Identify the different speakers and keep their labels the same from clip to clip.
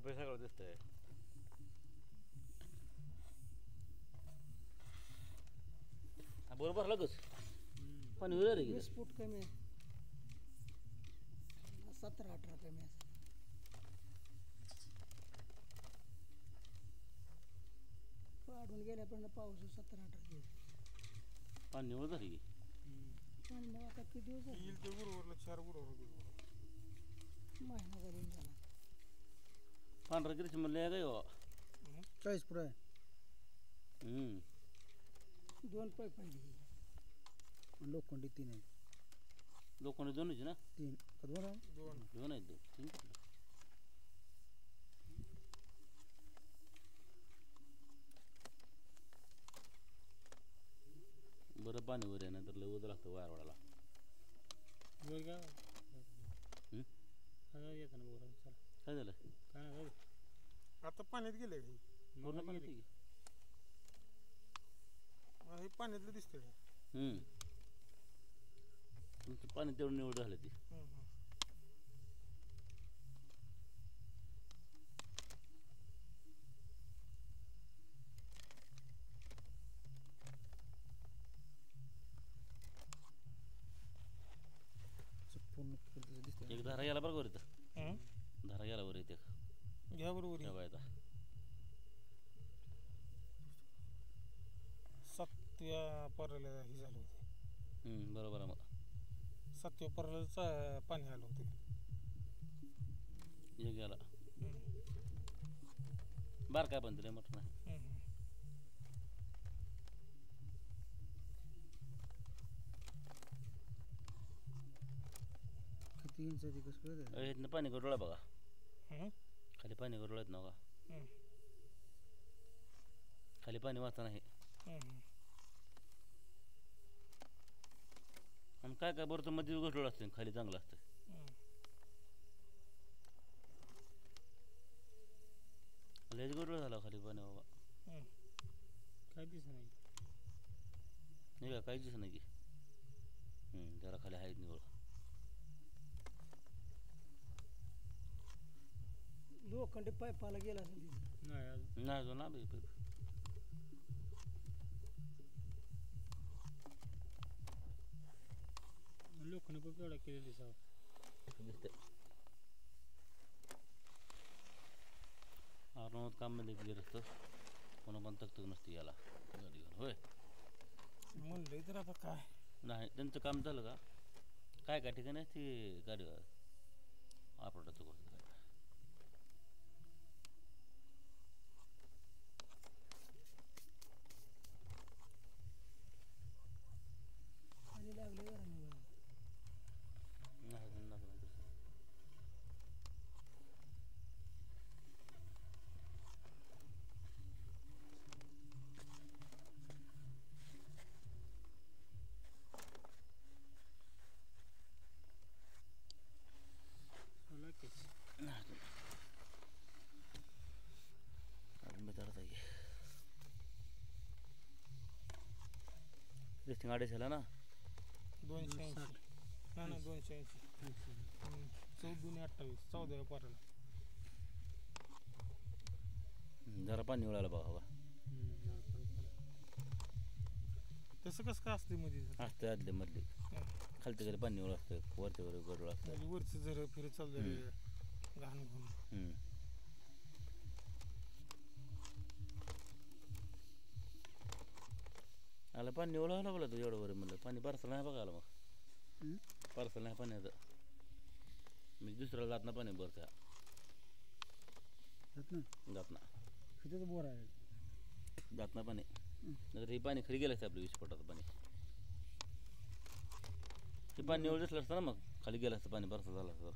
Speaker 1: रुपये सगळं दिसतंय. बरोबर लगच पण वेळ
Speaker 2: 20 फूट कमी आहे. 17-18 कमी आहे. वाढून गेल्यापर्यंत पाऊस 17-18 दिवस
Speaker 1: पाणी निवड झाली की
Speaker 2: पाणी आता किती दिवस झाले?
Speaker 3: येईल ते गुरुवारला 4 गुरुवार
Speaker 2: महिना घालून झाला.
Speaker 1: पांढरा गिरीश म्हणले आहे का
Speaker 2: 40 फूट आहे. 2 पाईप पाहिजे. लोखंडी 3 आहे.
Speaker 1: लोकांनी दोनच ना
Speaker 2: 3 का 2 आहे?
Speaker 1: 2 आहेत 3 बरं पाणी वर आहे नंतर लय उद लागतं वारवाडाला. काय झालं
Speaker 3: आता पाण्यात गेले काही
Speaker 1: पूर्ण पाणी की
Speaker 3: हे पाण्यातलं दिसतंय का?
Speaker 1: तुमचं पाणी तेवढं निवड झालं ती. एक धारा गेला बरं वर इथं धारा गेला वर इथे
Speaker 3: घ्या बरोबर
Speaker 1: ठेवायचा
Speaker 3: 7व्या परला हे झालं होते.
Speaker 1: बरोबर आहे मग
Speaker 3: 7व्या परला पाणी आलं होतं.
Speaker 1: एक गेला बार काय पण तिला मोठं नाही.
Speaker 2: किती इंच ती कसं
Speaker 1: इथनं पाणी गडोळा बघा खाली पाणी गडोळ्यात ना बघा खाली पाणी वाचता नाही. आणि काय काय बरं मध्ये गडोळ असते खाली चांगलं असतं. लयच गडोळ झाला खाली पाणी बाबा
Speaker 3: काय दिसत नाही
Speaker 1: का काहीच दिसत नाही की जरा खाली आहेत निवड
Speaker 2: लोखंडी पाईपाला गेला असेल
Speaker 1: नाही जो ना
Speaker 3: लोखंडी पाईप एवढा केलेली
Speaker 1: दिसते. अर्नवत काम मध्ये क्लिअर असतं कोणा पण तक नसते याला गाडी घेऊन होय
Speaker 3: म्हणलं तर आता काय
Speaker 1: नाही त्यांचं काम झालं का काय काय ठिकाणी ती गाडी आपल्याचं गोष्ट काय
Speaker 2: खाली लागले
Speaker 1: नाही लिस्टिंग 280 झाला ना
Speaker 3: 280 नाही 280 14-28 14व्या पाराला
Speaker 1: जरा पाणी उडालं बघा
Speaker 3: तसं कसं काय असते मध्ये
Speaker 1: असते आदले मधले खालते घरी पाणी उड असतं वरच्या वर गडोळ असतं
Speaker 3: वरचं जर फिरत चाललं घाण घालून
Speaker 1: आला पाणी ओळावं लागलं तू एवढं वर म्हणलं पाणी पार्सल नाही बघायला मग पार्सल नाही पाण्याचं म्हणजे दुसऱ्याला जात ना पाणी बरं जात ना
Speaker 2: बोर आहे
Speaker 1: जात ना पाणी नंतर हे पाणी खाली गेलं असतं आपलं 20 फुटाचं पाणी ते पाणी निवड दिसलं असतं ना मग खाली गेलं असतं पाणी बरं झालं असतं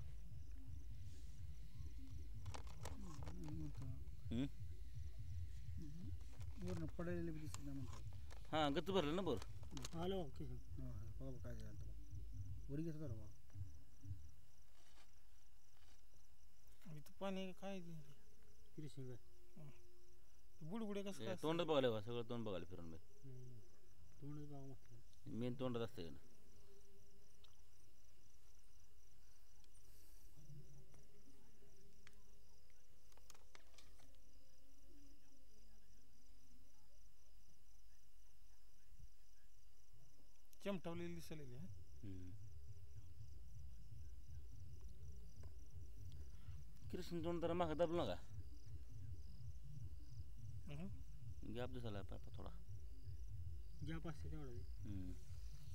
Speaker 2: पडलेले दिसत नाही म्हणतात.
Speaker 1: हां गच्च भरलं ना बरं
Speaker 2: आलो बघा काय झालं वरी घेत बरं
Speaker 3: इथं पाणी काय
Speaker 2: किती
Speaker 3: बुडबुडे कसं काय
Speaker 1: तोंड बघायला बघा सगळं तोंड बघायला फिरून बाई
Speaker 2: तोंडच बघा
Speaker 1: मेन तोंडात असतं ना
Speaker 3: अंगठवलेली दिसलेली आहे.
Speaker 1: कृष्ण तोंड जरा मागं दाबलं का
Speaker 3: हम्म.
Speaker 1: गॅप दिसायला पाहिजे थोडा.
Speaker 2: गॅप असते तेवढं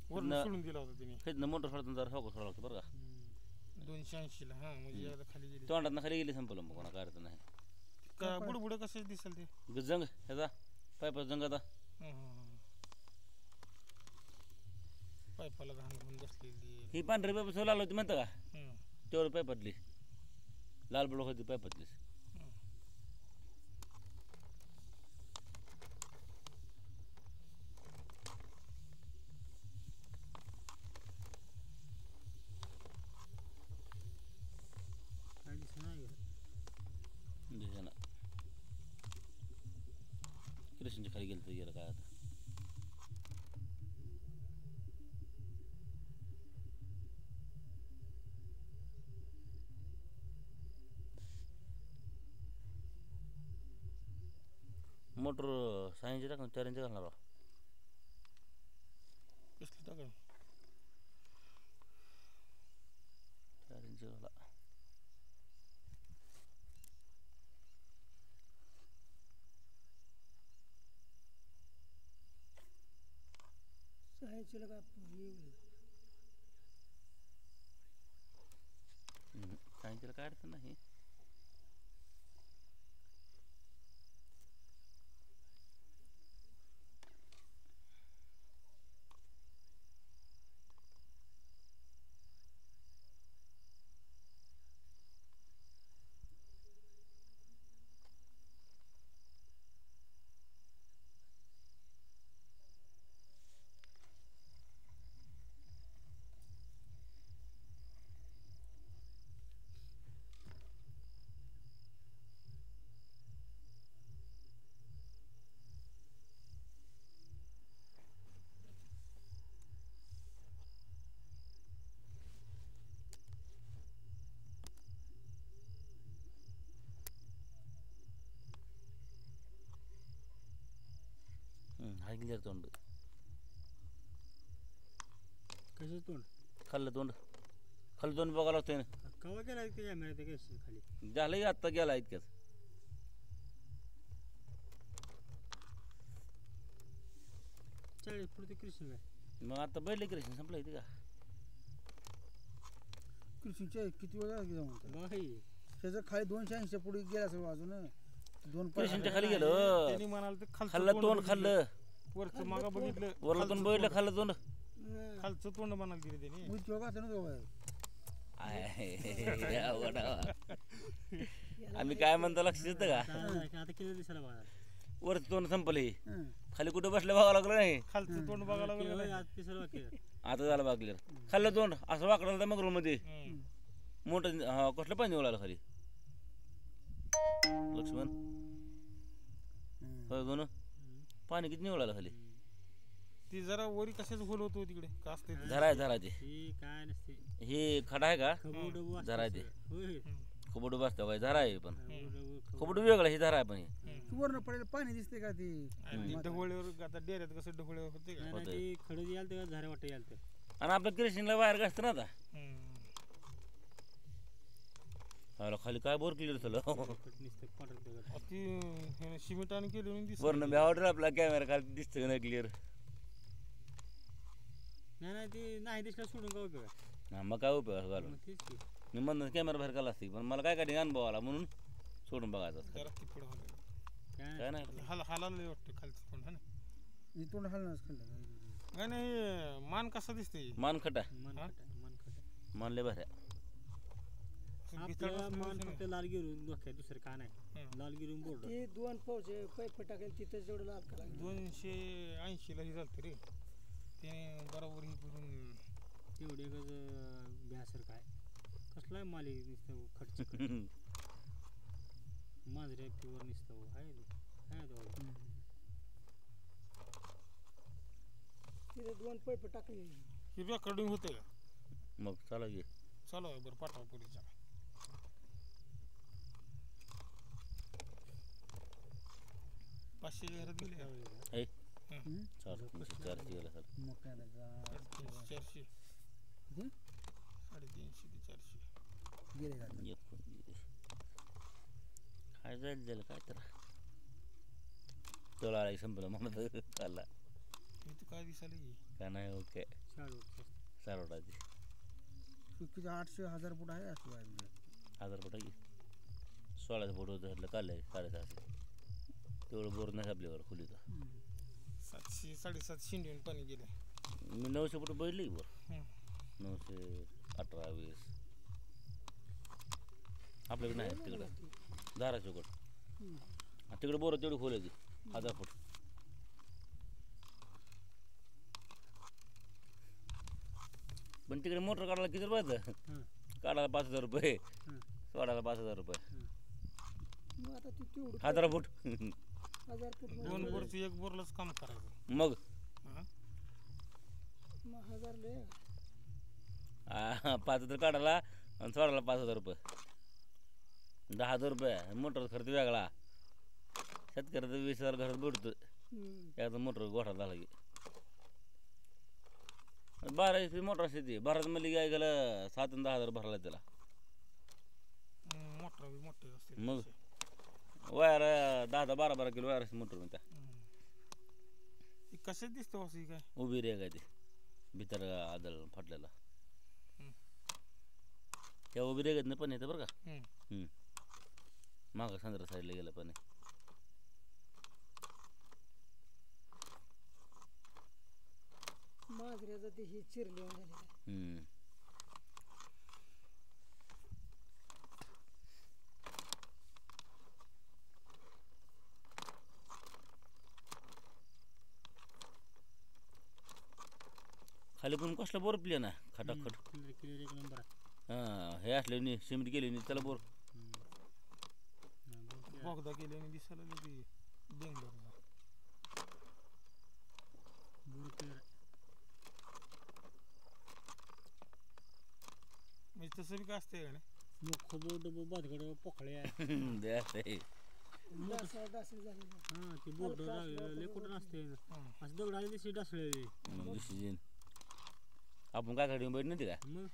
Speaker 3: वरून
Speaker 1: न-
Speaker 3: सोडून दिला होता तिने
Speaker 1: हेच मोटर सोडताना जरा सावकाश सोडावं लागतं बरं का.
Speaker 3: 280 ला. हा म्हणजे एकदा खाली गेली
Speaker 1: तोंडात खाली गेली संपलं मग कोणा काय अडचण नाही.
Speaker 3: का बुडबुड कसं दिसेल ते.
Speaker 1: जंग ह्याचा पायपाचा जंग आता
Speaker 3: पाईपाला घाण घालून बसलेली.
Speaker 1: ही पांढरी पाईप सो लाल होती म्हणतं का
Speaker 3: हम्म.
Speaker 1: तेवढं पाईपातली लाल ब्लॉक होती पाईपातलीच.
Speaker 2: काय दिसत नाही
Speaker 1: दिसेना कृष्णच्या खाली गेलं तर गेलं काय आता. मोटर 6 इंच टाकून 4 इंच घालणार राव.
Speaker 3: कसली टाकाय
Speaker 1: 4 इंच घाला.
Speaker 2: सायंचीला काय येईल
Speaker 1: 6 इंचला काय अडचण नाही. हाय क्लिअर तोंड.
Speaker 2: कसं तोंड
Speaker 1: खाल्लं तोंड बघावं लागतंय ना.
Speaker 2: कवा गेला ते कॅमेरा त्या कशी खाली
Speaker 1: झालंय आत्ता गेला इतक्यात.
Speaker 2: 40 फूट ते कृष्ण काय
Speaker 1: मग आता बैल कृष्ण संपलं इथे का.
Speaker 4: कृषीच्या किती वेळा जाऊन
Speaker 2: बाई
Speaker 4: त्याचं खाली 280 पुढे गेला असेल अजून 2
Speaker 1: कृष्णच्या खाली गेलं
Speaker 3: त्यांनी म्हणाल ते
Speaker 1: खाल्लं तोंड खाल्लं
Speaker 3: वरचं मागं बघितलं
Speaker 1: वरला तोंड बघितलं खाल्लं तोंड.
Speaker 3: खालचं तोंड म्हणाल तिने त्यांनी.
Speaker 4: उद्योग असं ना दोघं
Speaker 1: अवघड आहे. आम्ही काय म्हणतो लक्ष येतं का.
Speaker 2: आता किती दिसायला बघा
Speaker 1: वरचं तोंड संपलं हे
Speaker 4: हं.
Speaker 1: खाली कुठं बसलं बघावं लागलं नाही.
Speaker 3: खालचं तोंड बघायला लागलं.
Speaker 2: आज तिसरं वाक्य
Speaker 1: आता झालं बागले खाल्लं तोंड असं वाकडं मग मध्ये मोठं हा कसलं पाणी ओळालं खाली लक्ष्मण होय दोन पाणी किती निवळालं खाली.
Speaker 3: ती जरा वरी कशाच होल होतो तिकडे का असते ते?
Speaker 1: झरा ते
Speaker 2: ही काय नसते
Speaker 1: हे खडा आहे का
Speaker 2: खबुडबू
Speaker 1: झरा आहे ते
Speaker 2: होय
Speaker 1: खबडू बसतं काय झरा आहे पण
Speaker 2: खबुडबू
Speaker 1: खबडू वेगळं हे झरा आहे पण हे.
Speaker 4: वरनं पडेल पाणी दिसते का ती
Speaker 3: आणि ती ढवळीवर आता डेऱ्यात कसं ढवळीवर होते का.
Speaker 1: होतंय.
Speaker 2: ते खडं याल ते झारे वाटत याल ते
Speaker 1: आणि आपल्या कृष्णला बाहेर घासतं ना आता अरे खाली काय बोर क्लिअर झालं.
Speaker 2: नुसतं पांढरं दगड.
Speaker 3: ती ह्याने सिमेंट आणि केली दिसत
Speaker 1: वरनं ऑर्डर आपला कॅमेरा खाली दिसतं का नाही क्लिअर.
Speaker 2: नाही ते नाही दिसलं सोडून का उपयोग
Speaker 1: हा मग काय उपयोग घालून
Speaker 2: मग तेच की
Speaker 1: मी म्हणून कॅमेरा बाहेर काला असते पण मला काय काय अनुभव आला म्हणून सोडून बघायचं असतं.
Speaker 3: जरा तिपड होलं.
Speaker 1: काय नाही
Speaker 3: हालायला वाटतं खालचं तोंड है ना.
Speaker 4: ही तोंड हलणंच खाल्लं
Speaker 3: नाही नाही मान कसा दिसते
Speaker 1: मान खटा
Speaker 2: मन
Speaker 3: हा?
Speaker 2: खटा मन खटा
Speaker 1: मानले बऱ्या
Speaker 2: आपल्या मन फक्त लाल गिरून डोक्यात दुसरं काय नाही लाल गिरून बोर्ड
Speaker 4: ते 2 पावचे पैप टाकेल तिथं जेवढं लाल करा
Speaker 3: 280 ला ही झालं रे ते बरोबर ही करून
Speaker 2: तेवढे भ्यासर काय कसला माली नुसतं खर्च मांजऱ्या प्युअर नुसतं आहे
Speaker 4: तिथे 2 पैप टाकले
Speaker 3: ही रेकॉर्डिंग होते का.
Speaker 1: मग चला घे
Speaker 3: चालू आहे बरं पाठवा पुढीचा. पाचशे घरात गेले
Speaker 1: ऐ
Speaker 4: हं?
Speaker 1: 350 400 गेला सर.
Speaker 4: मग काय नाही जा.
Speaker 3: 300 400
Speaker 4: किती?
Speaker 3: 350 ते 400
Speaker 4: गेले का?
Speaker 1: काय जाईल त्याला काय तर तोला आला संपलं म्हणत चालला
Speaker 3: इथं काय दिसायला की
Speaker 1: का नाही ओके सारोटाची
Speaker 4: किती 800 1000 फूट आहे असं आहे म्हणजे.
Speaker 1: 1000 फुट की 16 फूट धरलं काढलं 650 तेवढं बोर नाही आपल्यावर खोलीचं.
Speaker 3: 700 750 शिंदेऊन पाणी गेलं.
Speaker 1: मी 900 फूट बघितलं की बोर
Speaker 3: हं.
Speaker 1: 918 20 आपल्याकडे नाही तिकडं धाराशिवकड तिकडे बोर तेवढी खोल आहे ती 1000 फूट. पण तिकडे मोटर काढायला किती रुपयाचं काढायला 5000 रुपये सोडायला 5000 रुपये
Speaker 2: मग आता तू तेवढं
Speaker 1: 1000 फूट
Speaker 2: 1000 फूट
Speaker 3: दोन बोरचं एक बोरलाच काम करायचं.
Speaker 1: मग
Speaker 3: हां
Speaker 2: मग 1000 लय
Speaker 1: 5000 काढायला आणि सोडायला 5000 रुपये 10000 रुपये मोटर खर्च वेगळा. शेतकऱ्याचं 20000 घरात भेटतो याचा मोटर गोठा झाला की 12 HP मोटर असते ती भरात मध्ये काय गेलं 7 आणि 10,000 भरला त्याला.
Speaker 3: मोटर बी मोठे असते.
Speaker 1: मग वायर 10-12 किलो वायर असते मोटर त्या
Speaker 3: कशात दिसतं असं काय
Speaker 1: उभी रे काय ते भीतर आदळ फाटलेला त्या उभी रेगत नाही पण येतं बरं का. मागं सांद्रा साईडला गेलं पण
Speaker 2: माजऱ्याचं ते हे चिरले झालेलं आहे.
Speaker 1: खाली पण कसला बोर प्लेन आहे खटाखट. हां हे असले नी सिमेंट केली नी त्याला बोर
Speaker 3: बोगदा गेल्याने दिसायला ते बेंगलोरला म्हणजे तसं बी काय असतंय का नाही.
Speaker 4: मुख बोट बाजगड पोखळ्या
Speaker 2: डासाळ डासाळ झालेलं आहे.
Speaker 4: हां ते बोट लय कुठं नसते असं दगड आले तशी डासळे
Speaker 1: आपण काय काढून बैठ नव्हती का
Speaker 4: मग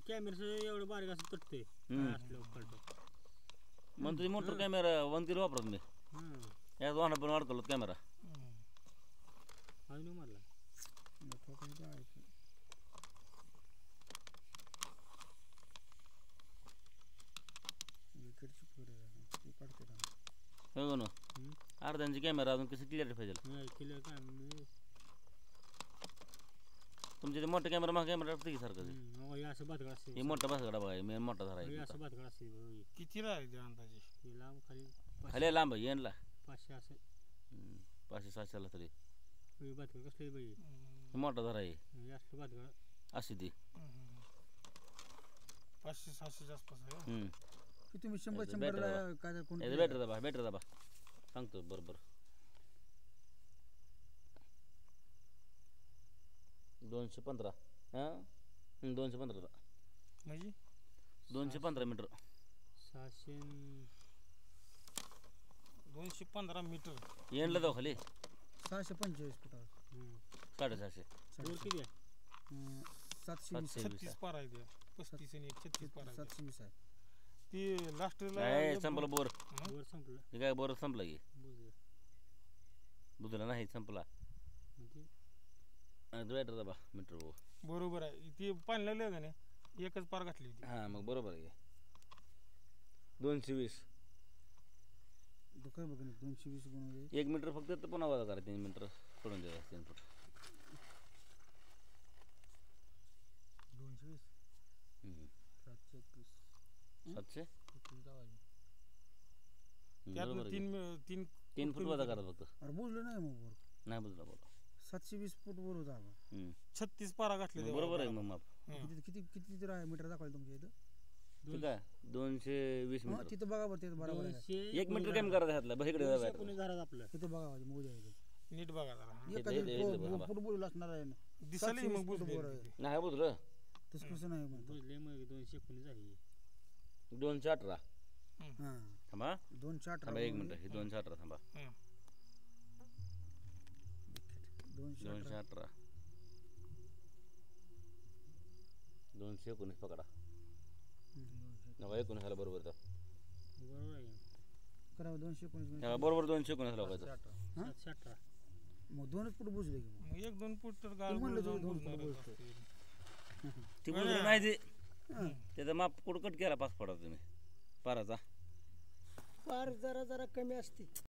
Speaker 4: कॅमेरा एवढं बारीक असं तटते
Speaker 1: मग तुझी मोटर कॅमेरा 1 किलो वापरत मी यात वाहन पण वाढतो कॅमेरा
Speaker 4: अजून मारला
Speaker 1: हो ना अर्ध्यांची कॅमेरा अजून कसं क्लिअर पाहिजे
Speaker 4: क्लिअर काय
Speaker 1: तुमचे ते मोठा कॅमेरा मग कॅमेरा असतं की सारखं
Speaker 4: असं बातगड असते
Speaker 1: हे मोठा बसगडा बघा मेन मोठा
Speaker 4: असं
Speaker 1: धरायचा
Speaker 4: बातगड असते
Speaker 3: कितीला आहे ते अंदाजे
Speaker 4: हे लांब खाली
Speaker 1: खाली लांब येणला
Speaker 4: 500 असं
Speaker 1: 500-700 तरी
Speaker 4: बातगड कसले बाई
Speaker 1: हे मोठा धरा आहे
Speaker 4: हे असलं बातगड
Speaker 1: अशी ती
Speaker 3: 500-600 आसपास आहे.
Speaker 4: की तुम्ही 100 काय कोण
Speaker 1: बॅटरी दाबा सांगतो बरोबर 215 हां 215
Speaker 3: म्हणजे
Speaker 1: 215 मीटर
Speaker 3: 215 मीटर
Speaker 1: येणला जाऊ खाली
Speaker 4: 625 फुटावर
Speaker 1: 750
Speaker 4: किती आहे 720
Speaker 3: 36 पार आहे ते 35 आणि 36 पार आहे
Speaker 4: 720 आहे
Speaker 3: ती लास्टला
Speaker 1: नाही संपला बोर
Speaker 4: वर संपलं
Speaker 1: हे काय बोर संपला की
Speaker 4: बुजलं
Speaker 1: बुजला नाही संपला बॅटरी दाबा मीटर
Speaker 3: बरोबर आहे. ती पाणी लागलं का नाही एकच पार घातली होती.
Speaker 1: हां मग बरोबर आहे 220
Speaker 4: तो काय बघ 220 गुणिले
Speaker 1: 1 मीटर फक्त तर पुन्हा वजा करा 3 मीटर सोडून द्या 3 फूट
Speaker 4: 220 721
Speaker 1: 700
Speaker 3: त्यातलं
Speaker 1: बरोबर आहे.
Speaker 3: 3
Speaker 1: फूट वजा करा फक्त
Speaker 4: अरे बुजलं नाही मग वर
Speaker 1: नाही बुजला बोला
Speaker 4: 720 फूट वर होता
Speaker 3: 36 पारा घातले
Speaker 1: बरोबर आहे मग माप
Speaker 4: किती किती किती तर आहे मीटर दाखवायला तुमच्या इथं
Speaker 1: ठीक आहे 220
Speaker 4: हां
Speaker 1: मीटर
Speaker 4: तिथं बघा बरं तिथं बरोबर आहे
Speaker 1: 1 मीटर कमी करा ह्यातलं बघ इकडे जा
Speaker 4: आपलं तिथं बघा मोजा आहे
Speaker 3: नीट बघा जरा
Speaker 4: एखादी फूट बुजलं असणार आहे ना
Speaker 3: दिसायला मग
Speaker 4: 720 फूट वर
Speaker 3: बुजले
Speaker 4: आहे
Speaker 1: नाही बुजलं
Speaker 4: तसं कसं नाही म्हणतो
Speaker 5: बुजले मग 219 आहे
Speaker 1: 218
Speaker 4: हां
Speaker 1: थांबा
Speaker 4: 218
Speaker 1: थांबा 1 मिनिट हे 218 थांबा
Speaker 3: हं.
Speaker 1: 218 219 पकडा नका 19 बरोबर तर
Speaker 4: करावं 219
Speaker 1: ह्याला बरोबर 219 लावायचं
Speaker 4: मग 2च फूट बुजले की मग.
Speaker 3: मग 1-2 फूट तर गाळ
Speaker 4: म्हणलं
Speaker 3: जाऊन
Speaker 4: तुझं 2
Speaker 3: बुजणारच
Speaker 4: फूट बुजतं.
Speaker 3: असते.
Speaker 1: ती बुजलं नाही ते त्याचं माप कुठं कट केला 5 फुटा तुम्ही पाराचा
Speaker 2: फार जरा जरा कमी असते